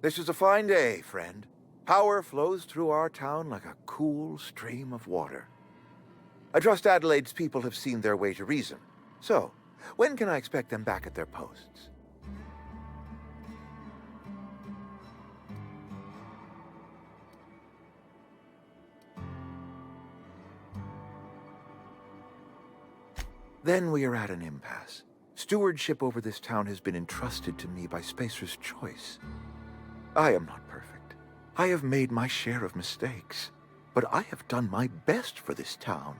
This is a fine day, friend. Power flows through our town like a cool stream of water. I trust Adelaide's people have seen their way to reason. So, when can I expect them back at their posts? Then we are at an impasse. Stewardship over this town has been entrusted to me by Spacer's Choice. I am not perfect. I have made my share of mistakes. But I have done my best for this town.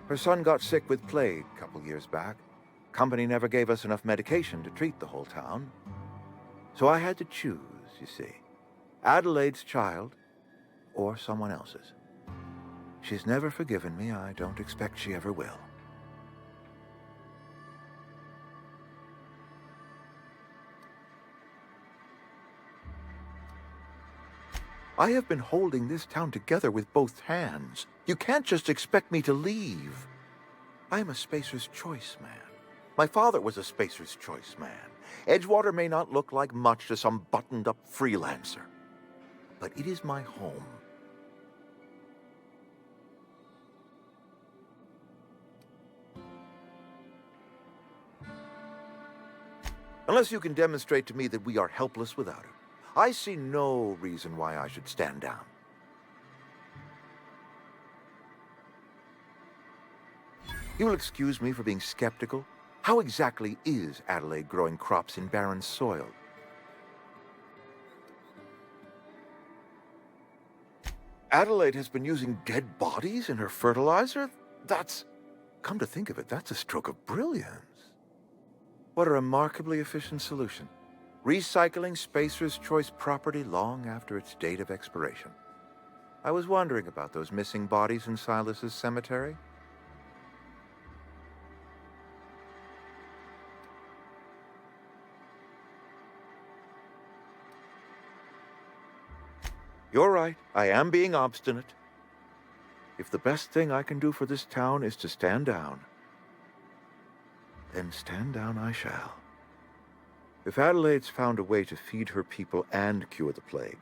Her son got sick with plague a couple years back. Company never gave us enough medication to treat the whole town. So I had to choose, you see. Adelaide's child, or someone else's. She's never forgiven me. I don't expect she ever will. I have been holding this town together with both hands. You can't just expect me to leave. I am a Spacer's Choice man. My father was a Spacer's Choice man. Edgewater may not look like much to some buttoned-up freelancer, but it is my home. Unless you can demonstrate to me that we are helpless without her, I see no reason why I should stand down. You will excuse me for being skeptical. How exactly is Adelaide growing crops in barren soil? Adelaide has been using dead bodies in her fertilizer? Come to think of it, that's a stroke of brilliance. What a remarkably efficient solution. Recycling Spacer's Choice property long after its date of expiration. I was wondering about those missing bodies in Silas's cemetery. You're right, I am being obstinate. If the best thing I can do for this town is to stand down, then stand down I shall. If Adelaide's found a way to feed her people and cure the plague,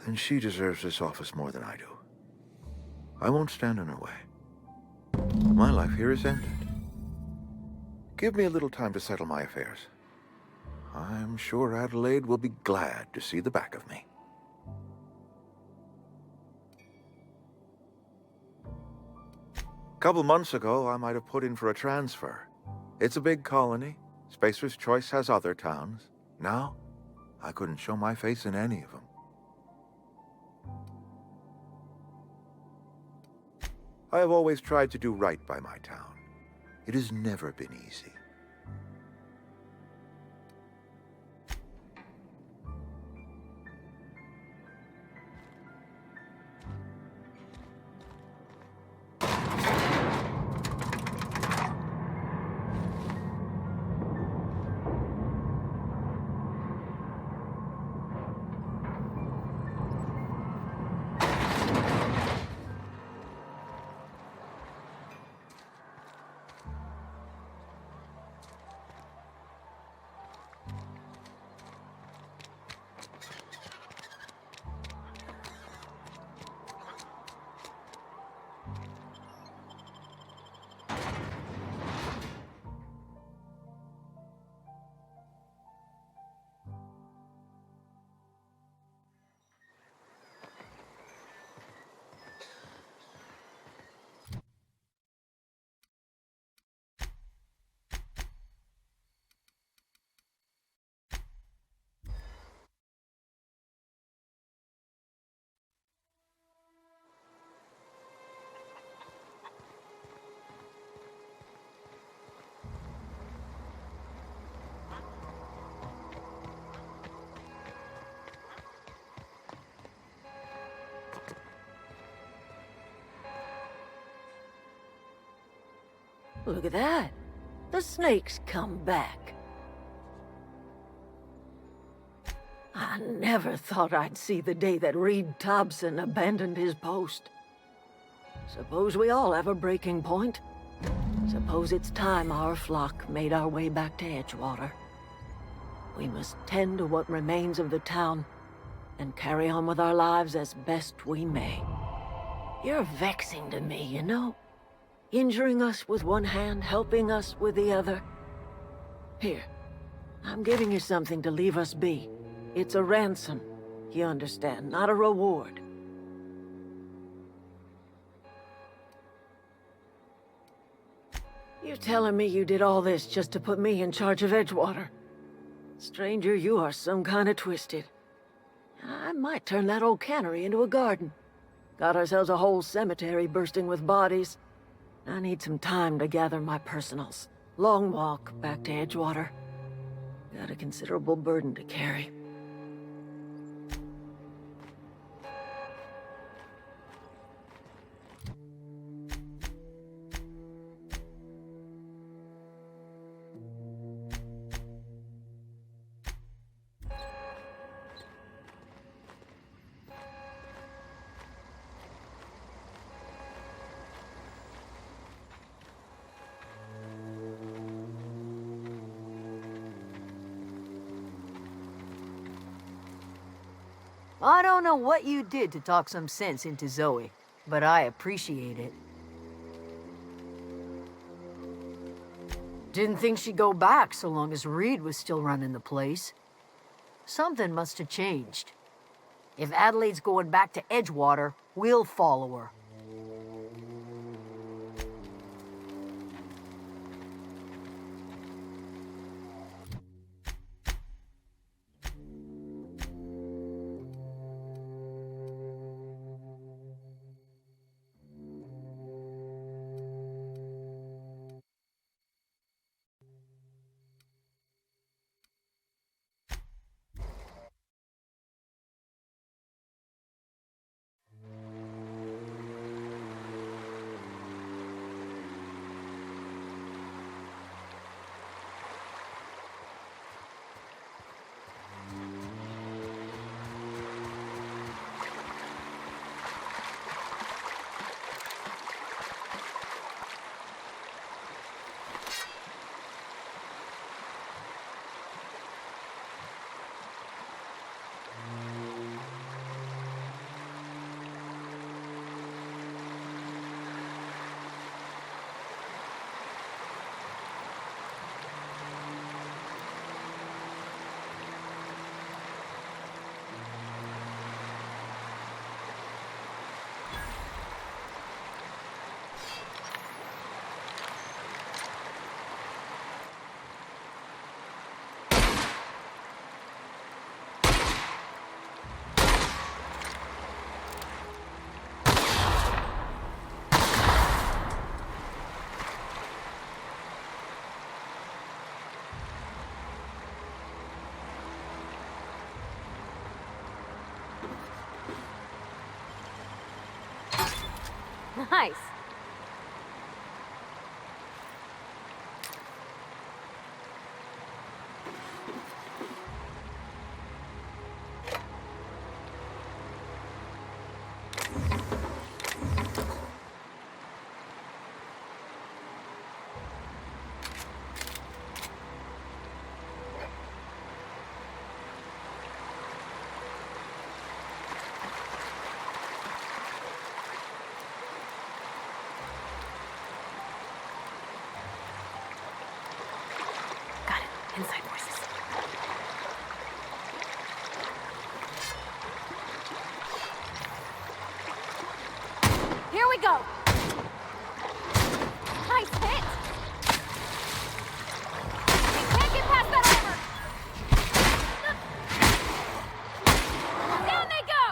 then she deserves this office more than I do. I won't stand in her way. My life here is ended. Give me a little time to settle my affairs. I'm sure Adelaide will be glad to see the back of me. A couple months ago, I might have put in for a transfer. It's a big colony. Spacer's Choice has other towns. Now, I couldn't show my face in any of them. I have always tried to do right by my town. It has never been easy. Look at that. The snake's come back. I never thought I'd see the day that Reed Thompson abandoned his post. Suppose we all have a breaking point. Suppose it's time our flock made our way back to Edgewater. We must tend to what remains of the town and carry on with our lives as best we may. You're vexing to me, you know? Injuring us with one hand, helping us with the other. Here, I'm giving you something to leave us be. It's a ransom, you understand, not a reward. You're telling me you did all this just to put me in charge of Edgewater? Stranger, you are some kind of twisted. I might turn that old cannery into a garden. Got ourselves a whole cemetery bursting with bodies. I need some time to gather my personals. Long walk back to Edgewater. Got a considerable burden to carry. I don't know what you did to talk some sense into Zoe, but I appreciate it. Didn't think she'd go back so long as Reed was still running the place. Something must have changed. If Adelaide's going back to Edgewater, we'll follow her. Nice. Inside voices. Here we go. Nice hit. We can't get past that armor. Down they go.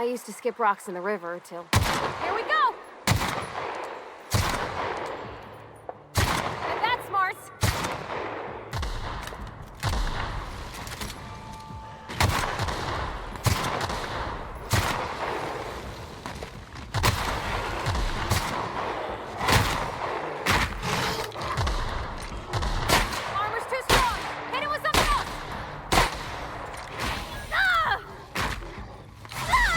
I used to skip rocks in the river till... Here we go! And that's smart. Armor's too strong! Hit it with something else! Ah! Ah!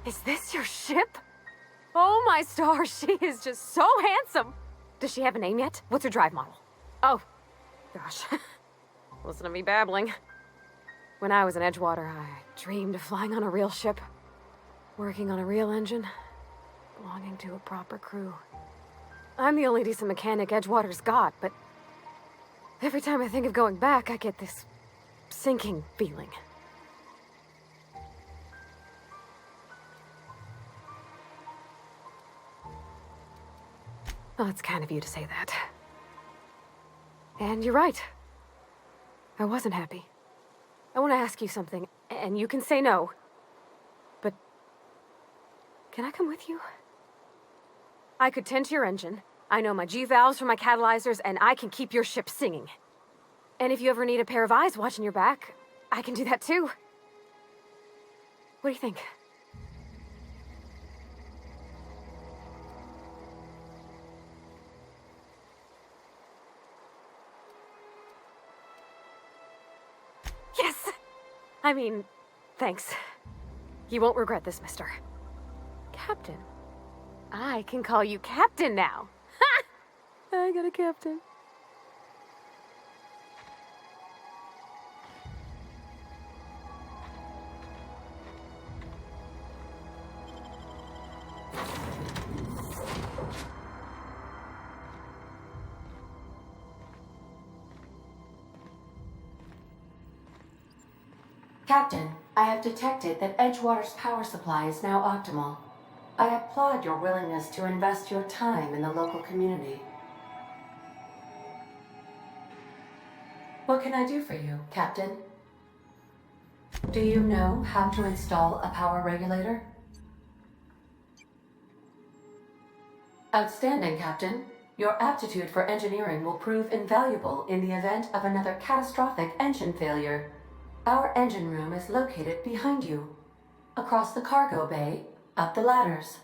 Is this your ship? Oh my stars, she is just so handsome. Does she have a name yet? What's her drive model? Oh, gosh. Listen to me babbling. When I was in Edgewater, I dreamed of flying on a real ship, working on a real engine, belonging to a proper crew. I'm the only decent mechanic Edgewater's got, but every time I think of going back, I get this sinking feeling. Well, it's kind of you to say that. And you're right. I wasn't happy. I want to ask you something, and you can say no. But can I come with you? I could tend to your engine. I know my G-valves for my catalyzers, and I can keep your ship singing. And if you ever need a pair of eyes watching your back, I can do that too. What do you think? Yes! I mean, thanks. You won't regret this, mister. Captain. I can call you Captain now. Ha! I got a captain. Captain, I have detected that Edgewater's power supply is now optimal. I applaud your willingness to invest your time in the local community. What can I do for you, Captain? Do you know how to install a power regulator? Outstanding, Captain. Your aptitude for engineering will prove invaluable in the event of another catastrophic engine failure. Our engine room is located behind you. Across the cargo bay, up the ladders.